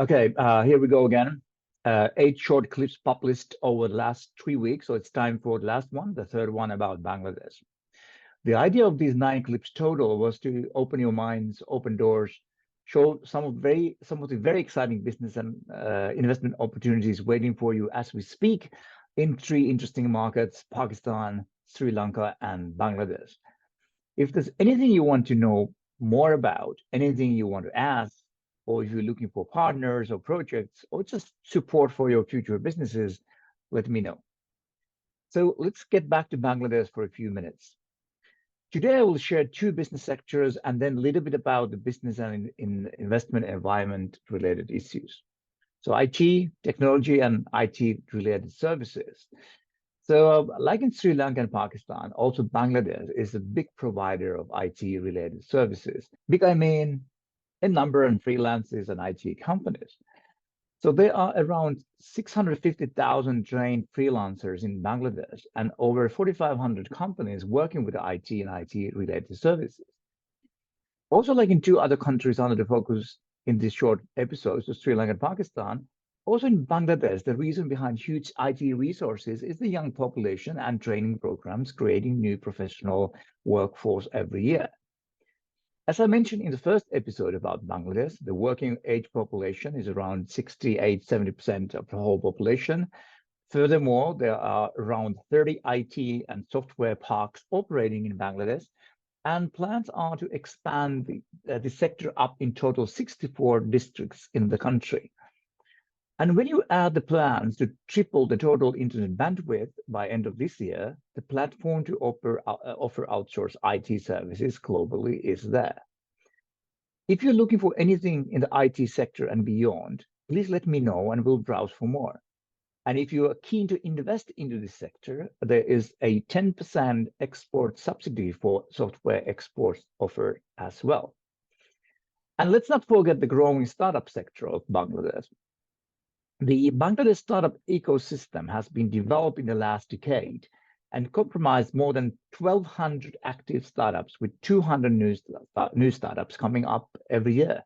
Okay, here we go again. 8 short clips published over the last 3 weeks. So it's time for the last one, the third one about Bangladesh. The idea of these 9 clips total was to open your minds, open doors, show some of the very exciting business and investment opportunities waiting for you as we speak in 3 interesting markets: Pakistan, Sri Lanka, and Bangladesh. If there's anything you want to know more about, anything you want to ask, or if you're looking for partners or projects or just support for your future businesses, let me know. So let's get back to Bangladesh for a few minutes. Today, I will share 2 business sectors and then a little bit about the business and investment environment related issues. So IT, technology, and IT related services. So, like in Sri Lanka and Pakistan, also Bangladesh is a big provider of IT related services. Big, I mean, a number of freelancers and IT companies. So there are around 650,000 trained freelancers in Bangladesh and over 4,500 companies working with IT and IT related services. Also, like in 2 other countries under the focus in this short episode, so Sri Lanka and Pakistan, also in Bangladesh, the reason behind huge IT resources is the young population and training programs creating new professional workforce every year. As I mentioned in the first episode about Bangladesh, the working age population is around 68-70% of the whole population. Furthermore, there are around 30 IT and software parks operating in Bangladesh, and plans are to expand the sector up in total 64 districts in the country. And when you add the plans to triple the total internet bandwidth by end of this year, the platform to offer outsourced IT services globally is there. If you're looking for anything in the IT sector and beyond, please let me know and we'll browse for more. And if you are keen to invest into this sector, there is a 10% export subsidy for software exports offered as well. And let's not forget the growing startup sector of Bangladesh. The Bangladesh startup ecosystem has been developed in the last decade and comprised more than 1,200 active startups with 200 new startups coming up every year.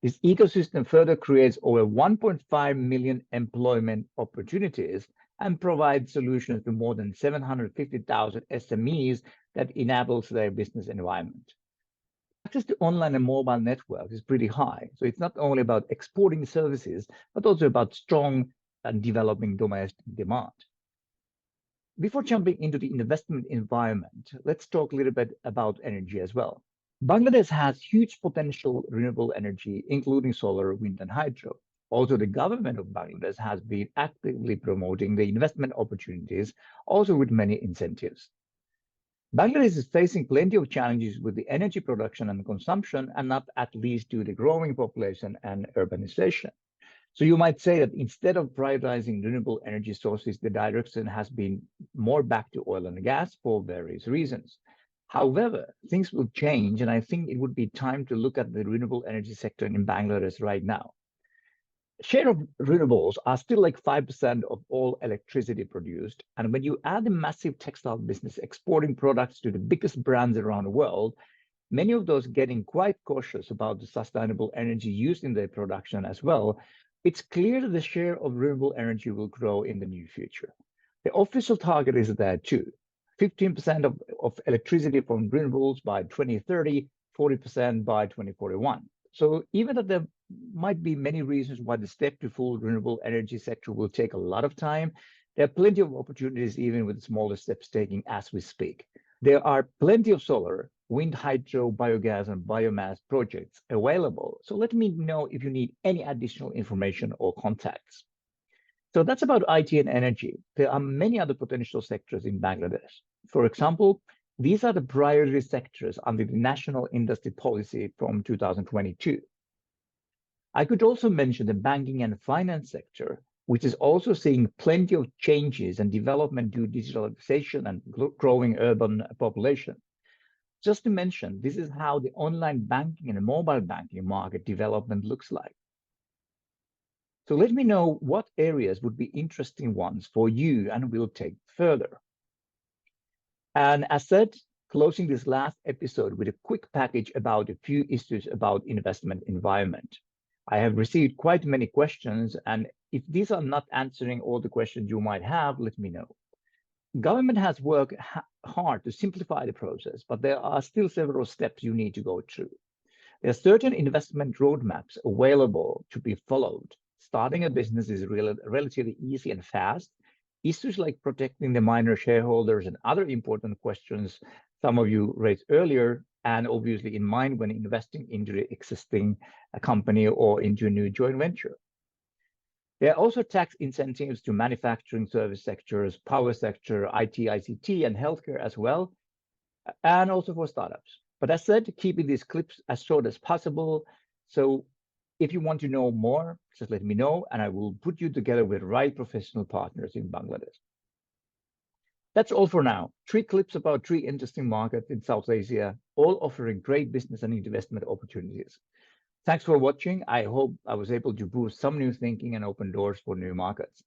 This ecosystem further creates over 1.5 million employment opportunities and provides solutions to more than 750,000 SMEs that enables their business environment. Access to online and mobile networks is pretty high. So it's not only about exporting services, but also about strong and developing domestic demand. Before jumping into the investment environment, let's talk a little bit about energy as well. Bangladesh has huge potential renewable energy, including solar, wind, and hydro. Also, the government of Bangladesh has been actively promoting the investment opportunities, also with many incentives. Bangladesh is facing plenty of challenges with the energy production and consumption, and not at least due to growing population and urbanization. So you might say that instead of prioritizing renewable energy sources, the direction has been more back to oil and gas for various reasons. However, things will change, and I think it would be time to look at the renewable energy sector in Bangladesh right now. Share of renewables are still like 5% of all electricity produced. And when you add a massive textile business exporting products to the biggest brands around the world, many of those getting quite cautious about the sustainable energy used in their production as well, it's clear that the share of renewable energy will grow in the near future. The official target is there too. 15% of electricity from renewables by 2030, 40% by 2041. So even though there might be many reasons why the step to full renewable energy sector will take a lot of time, there are plenty of opportunities even with smaller steps taking as we speak. There are plenty of solar, wind, hydro, biogas, and biomass projects available. So let me know if you need any additional information or contacts. So that's about IT and energy. There are many other potential sectors in Bangladesh. For example, these are the priority sectors under the National Industry Policy from 2022. I could also mention the banking and finance sector, which is also seeing plenty of changes and development due to digitalization and growing urban population. Just to mention, this is how the online banking and mobile banking market development looks like. So let me know what areas would be interesting ones for you, and we'll take further. And as said, closing this last episode with a quick package about a few issues about investment environment. I have received quite many questions, and if these are not answering all the questions you might have, let me know. Government has worked hard to simplify the process, but there are still several steps you need to go through. There are certain investment roadmaps available to be followed. Starting a business is relatively easy and fast. Issues like protecting the minor shareholders and other important questions some of you raised earlier, and obviously in mind when investing into the existing company or into a new joint venture. There are also tax incentives to manufacturing service sectors, power sector, IT, ICT, and healthcare as well, and also for startups. But as said, keeping these clips as short as possible. So if you want to know more, just let me know, and I will put you together with right professional partners in Bangladesh. That's all for now. 3 clips about 3 interesting markets in South Asia, all offering great business and investment opportunities. Thanks for watching. I hope I was able to boost some new thinking and open doors for new markets.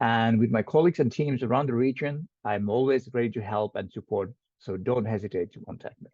And with my colleagues and teams around the region, I'm always ready to help and support, so don't hesitate to contact me.